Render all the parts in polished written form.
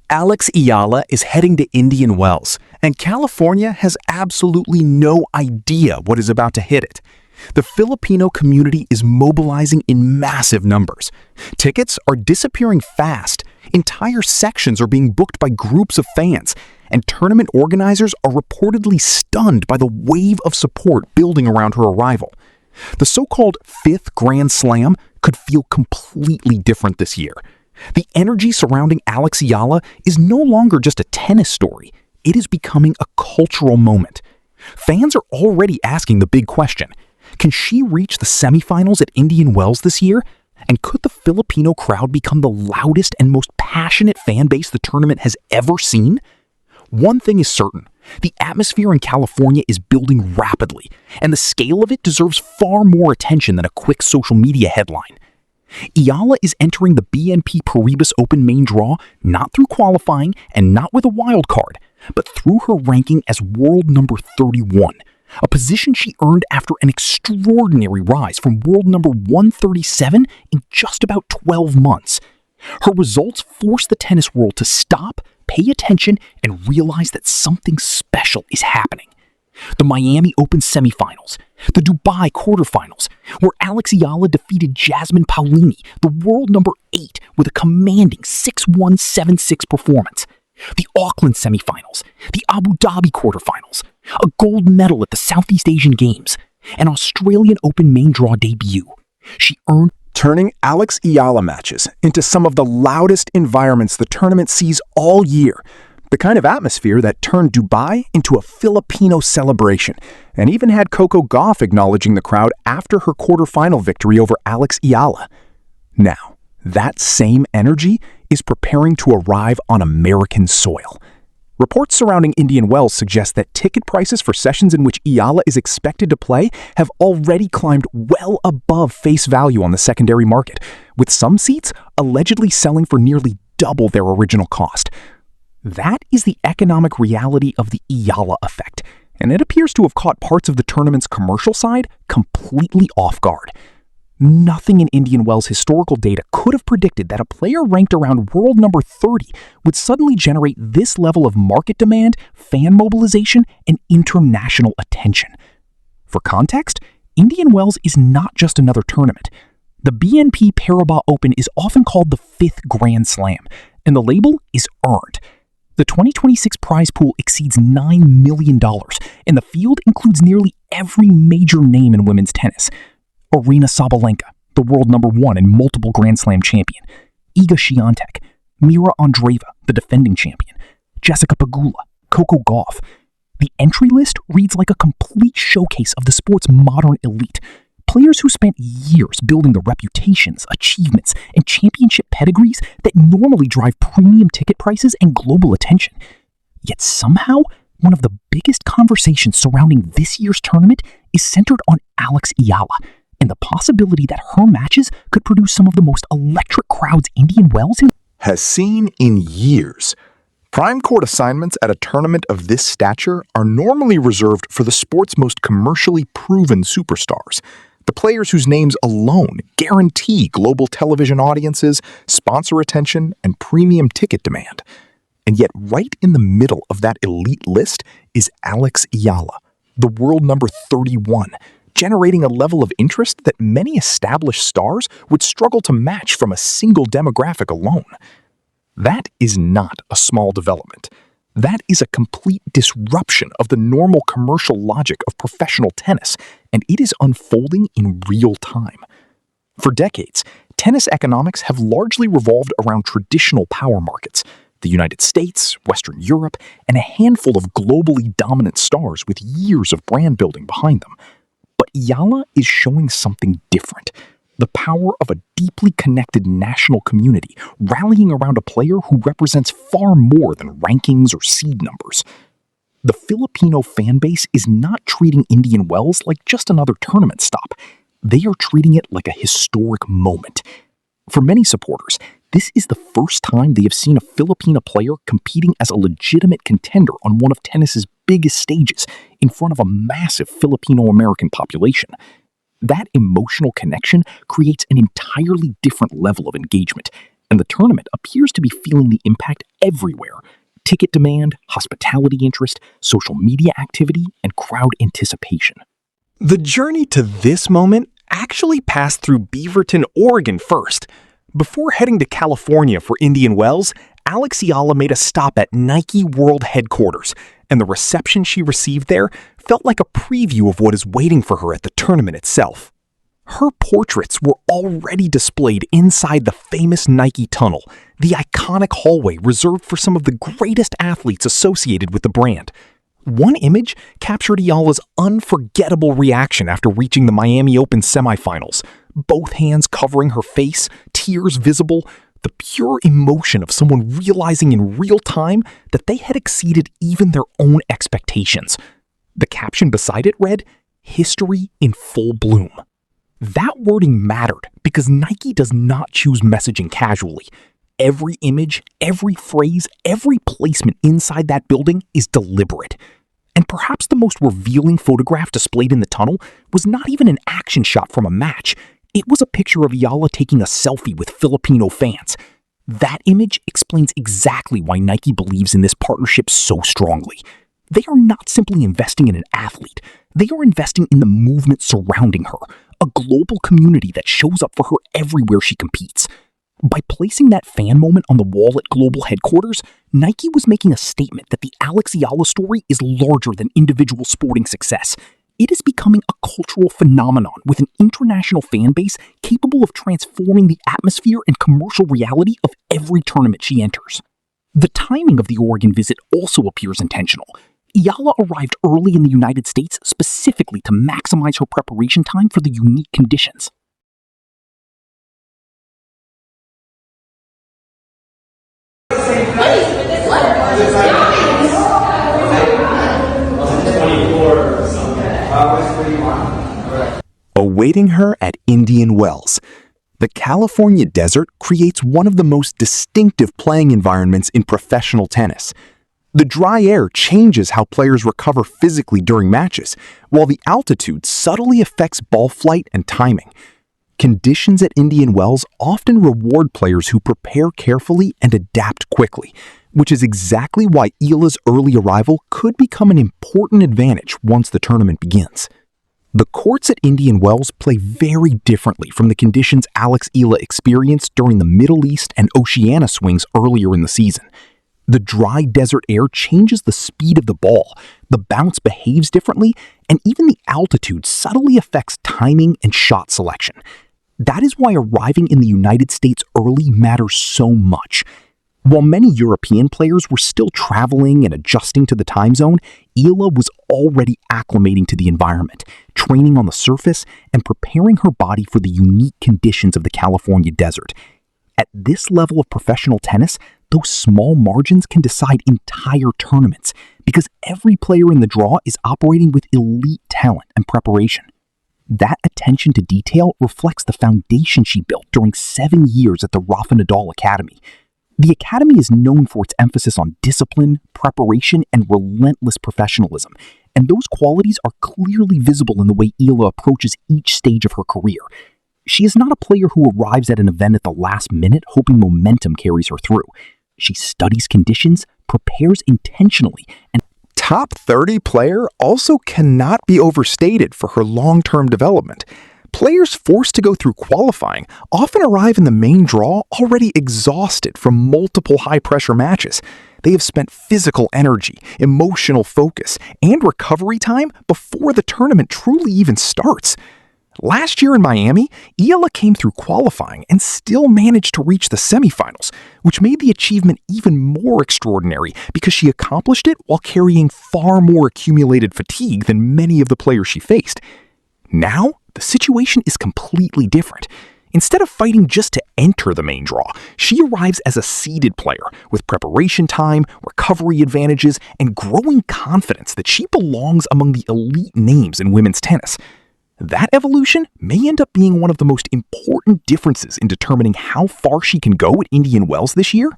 Alex Eala is heading to Indian Wells, and California has absolutely no idea what is about to hit it. The Filipino community is mobilizing in massive numbers. Tickets are disappearing fast, entire sections are being booked by groups of fans, and tournament organizers are reportedly stunned by the wave of support building around her arrival. The so-called fifth Grand Slam could feel completely different this year. The energy surrounding Alex Eala is no longer just a tennis story. It is becoming a cultural moment. Fans are already asking the big question: can she reach the semifinals at Indian Wells this year? And could the Filipino crowd become the loudest and most passionate fan base the tournament has ever seen? One thing is certain: the atmosphere in California is building rapidly, and the scale of it deserves far more attention than a quick social media headline. Eala is entering the BNP Paribas Open main draw not through qualifying and not with a wild card, but through her ranking as world number 31, a position she earned after an extraordinary rise from world number 137 in just about 12 months. Her results forced the tennis world to stop, pay attention, and realize that something special is happening. The Miami Open semifinals, the Dubai quarterfinals, where Alex Eala defeated Jasmine Paolini, the world number 8, with a commanding 6-1, 7-6 performance. The Auckland semifinals, the Abu Dhabi quarterfinals, a gold medal at the Southeast Asian Games, an Australian Open main draw debut. She earned turning Alex Eala matches into some of the loudest environments the tournament sees all year. The kind of atmosphere that turned Dubai into a Filipino celebration, and even had Coco Gauff acknowledging the crowd after her quarterfinal victory over Alex Eala. Now, that same energy is preparing to arrive on American soil. Reports surrounding Indian Wells suggest that ticket prices for sessions in which Eala is expected to play have already climbed well above face value on the secondary market, with some seats allegedly selling for nearly double their original cost. That is the economic reality of the Eala effect, and it appears to have caught parts of the tournament's commercial side completely off guard. Nothing in Indian Wells' historical data could have predicted that a player ranked around world number 30 would suddenly generate this level of market demand, fan mobilization, and international attention. For context, Indian Wells is not just another tournament. The BNP Paribas Open is often called the fifth Grand Slam, and the label is earned. The 2026 prize pool exceeds $9 million, and the field includes nearly every major name in women's tennis. Aryna Sabalenka, the world number 1 and multiple Grand Slam champion. Iga Świątek, Mira Andreeva, the defending champion. Jessica Pegula, Coco Gauff. The entry list reads like a complete showcase of the sport's modern elite. Players who spent years building the reputations, achievements, and championship pedigrees that normally drive premium ticket prices and global attention. Yet somehow, one of the biggest conversations surrounding this year's tournament is centered on Alex Eala and the possibility that her matches could produce some of the most electric crowds Indian Wells has seen in years. Prime court assignments at a tournament of this stature are normally reserved for the sport's most commercially proven superstars. The players whose names alone guarantee global television audiences, sponsor attention, and premium ticket demand. And yet right in the middle of that elite list is Alex Eala, the world number 31, generating a level of interest that many established stars would struggle to match from a single demographic alone. That is not a small development. That is a complete disruption of the normal commercial logic of professional tennis, and it is unfolding in real time. For decades, tennis economics have largely revolved around traditional power markets: the United States, Western Europe, and a handful of globally dominant stars with years of brand building behind them. But Eala is showing something different: the power of a deeply connected national community rallying around a player who represents far more than rankings or seed numbers. The Filipino fan base is not treating Indian Wells like just another tournament stop. They are treating it like a historic moment. For many supporters, this is the first time they have seen a Filipina player competing as a legitimate contender on one of tennis's biggest stages in front of a massive Filipino-American population. That emotional connection creates an entirely different level of engagement, and the tournament appears to be feeling the impact everywhere. Ticket demand, hospitality interest, social media activity, and crowd anticipation. The journey to this moment actually passed through Beaverton, Oregon first. Before heading to California for Indian Wells, Alex Eala made a stop at Nike World Headquarters, and the reception she received there felt like a preview of what is waiting for her at the tournament itself. Her portraits were already displayed inside the famous Nike tunnel, the iconic hallway reserved for some of the greatest athletes associated with the brand. One image captured Eala's unforgettable reaction after reaching the Miami Open semifinals, both hands covering her face, tears visible, the pure emotion of someone realizing in real time that they had exceeded even their own expectations. The caption beside it read, "History in full bloom." That wording mattered because Nike does not choose messaging casually. Every image, every phrase, every placement inside that building is deliberate. And perhaps the most revealing photograph displayed in the tunnel was not even an action shot from a match. It was a picture of Eala taking a selfie with Filipino fans. That image explains exactly why Nike believes in this partnership so strongly. They are not simply investing in an athlete. They are investing in the movement surrounding her, a global community that shows up for her everywhere she competes. By placing that fan moment on the wall at global headquarters, Nike was making a statement that the Alex Eala story is larger than individual sporting success. It is becoming a cultural phenomenon with an international fan base capable of transforming the atmosphere and commercial reality of every tournament she enters. The timing of the Oregon visit also appears intentional. Eala arrived early in the United States specifically to maximize her preparation time for the unique conditions. Awaiting her at Indian Wells. The California desert creates one of the most distinctive playing environments in professional tennis. The dry air changes how players recover physically during matches, while the altitude subtly affects ball flight and timing. Conditions at Indian Wells often reward players who prepare carefully and adapt quickly, which is exactly why Eala's early arrival could become an important advantage once the tournament begins. The courts at Indian Wells play very differently from the conditions Alex Eala experienced during the Middle East and Oceania swings earlier in the season. The dry desert air changes the speed of the ball, the bounce behaves differently, and even the altitude subtly affects timing and shot selection. That is why arriving in the United States early matters so much. While many European players were still traveling and adjusting to the time zone, Eala was already acclimating to the environment, training on the surface, and preparing her body for the unique conditions of the California desert. At this level of professional tennis, those small margins can decide entire tournaments because every player in the draw is operating with elite talent and preparation. That attention to detail reflects the foundation she built during 7 years at the Rafa Nadal Academy. The Academy is known for its emphasis on discipline, preparation, and relentless professionalism, and those qualities are clearly visible in the way Eala approaches each stage of her career. She is not a player who arrives at an event at the last minute hoping momentum carries her through. She studies conditions, prepares intentionally, and Top 30 player also cannot be overstated for her long-term development. Players forced to go through qualifying often arrive in the main draw already exhausted from multiple high-pressure matches. They have spent physical energy, emotional focus, and recovery time before the tournament truly even starts. Last year in Miami, Eala came through qualifying and still managed to reach the semifinals, which made the achievement even more extraordinary because she accomplished it while carrying far more accumulated fatigue than many of the players she faced. Now, the situation is completely different. Instead of fighting just to enter the main draw, she arrives as a seeded player with preparation time, recovery advantages, and growing confidence that she belongs among the elite names in women's tennis. That evolution may end up being one of the most important differences in determining how far she can go at Indian Wells this year.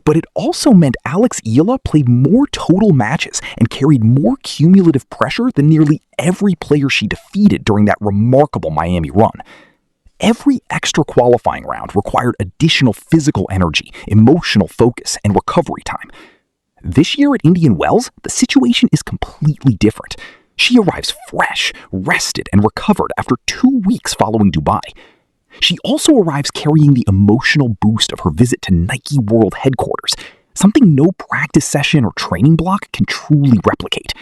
But it also meant Alex Eala played more total matches and carried more cumulative pressure than nearly every player she defeated during that remarkable Miami run. Every extra qualifying round required additional physical energy, emotional focus, and recovery time. This year at Indian Wells, the situation is completely different. She arrives fresh, rested, and recovered after 2 weeks following Dubai. She also arrives carrying the emotional boost of her visit to Nike World headquarters, something no practice session or training block can truly replicate.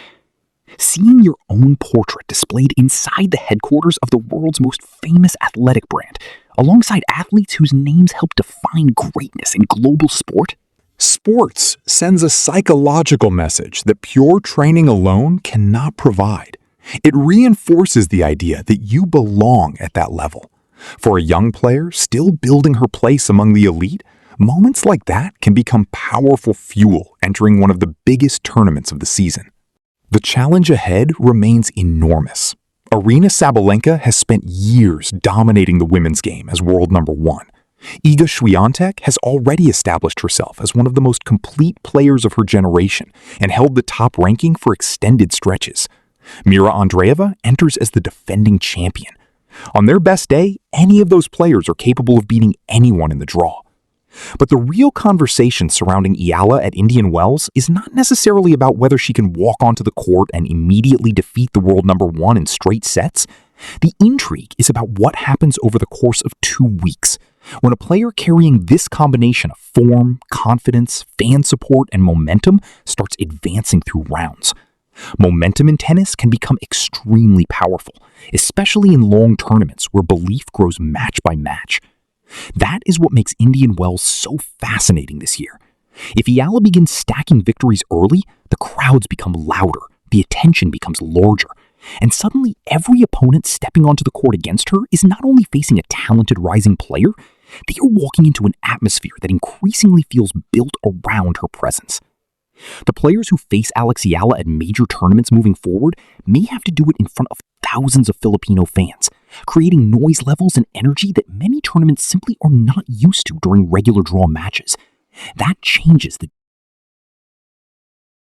Seeing your own portrait displayed inside the headquarters of the world's most famous athletic brand, alongside athletes whose names help define greatness in global sport. Sports sends a psychological message that pure training alone cannot provide. It reinforces the idea that you belong at that level. For a young player still building her place among the elite, moments like that can become powerful fuel entering one of the biggest tournaments of the season. The challenge ahead remains enormous. Aryna Sabalenka has spent years dominating the women's game as world number one. Iga Swiatek has already established herself as one of the most complete players of her generation and held the top ranking for extended stretches. Mira Andreeva enters as the defending champion. On their best day, any of those players are capable of beating anyone in the draw. But the real conversation surrounding Eala at Indian Wells is not necessarily about whether she can walk onto the court and immediately defeat the world number one in straight sets. The intrigue is about what happens over the course of 2 weeks, when a player carrying this combination of form, confidence, fan support, and momentum starts advancing through rounds. Momentum in tennis can become extremely powerful, especially in long tournaments where belief grows match by match. That is what makes Indian Wells so fascinating this year. If Eala begins stacking victories early, the crowds become louder, the attention becomes larger, and suddenly every opponent stepping onto the court against her is not only facing a talented rising player, they are walking into an atmosphere that increasingly feels built around her presence. The players who face Alex Eala at major tournaments moving forward may have to do it in front of thousands of Filipino fans, creating noise levels and energy that many tournaments simply are not used to during regular draw matches. That changes the